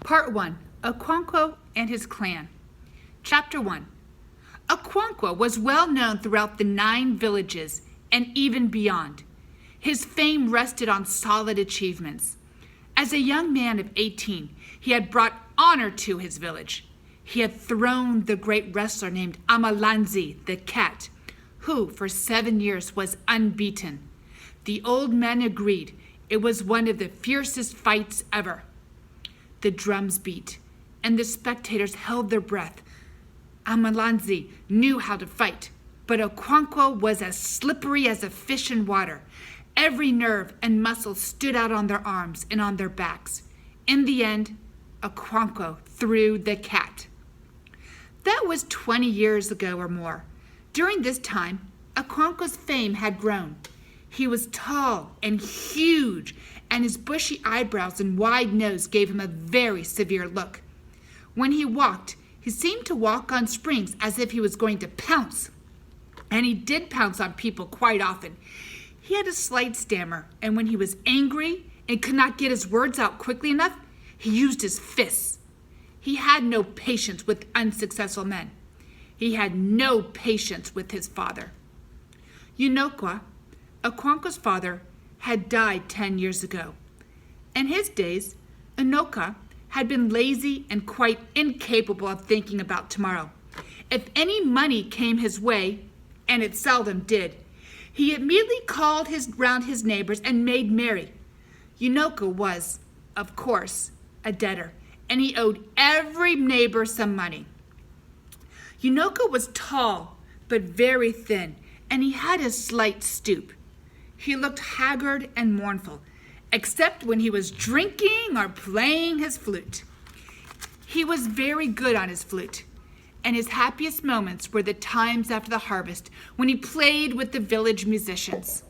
Part 1. Okonkwo and his clan. Chapter 1. Okonkwo was well known throughout the 9 villages and even beyond. His fame rested on solid achievements. As a young man of 18, he had brought honor to his village. He had thrown the great wrestler named Amalanzi, the cat, who for 7 years was unbeaten. The old men agreed it was one of the fiercest fights ever. The drums beat, and the spectators held their breath. Amalanzi knew how to fight, but Okonkwo was as slippery as a fish in water. Every nerve and muscle stood out on their arms and on their backs. In the end, Okonkwo threw the cat. That was 20 years ago or more. During this time, Okonkwo's fame had grown. He was tall and huge, and his bushy eyebrows and wide nose gave him a very severe look. When he walked, he seemed to walk on springs as if he was going to pounce. And he did pounce on people quite often. He had a slight stammer, and when he was angry and could not get his words out quickly enough, he used his fists. He had no patience with unsuccessful men. He had no patience with his father. Unokwa, Okonkwo's father, had died 10 years ago. In his days, Unokwa had been lazy and quite incapable of thinking about tomorrow. If any money came his way, and it seldom did, he immediately called round his neighbors and made merry. Unokwa was, of course, a debtor, and he owed every neighbor some money. Unokwa was tall, but very thin, and he had a slight stoop. He looked haggard and mournful, except when he was drinking or playing his flute. He was very good on his flute, and his happiest moments were the times after the harvest when he played with the village musicians.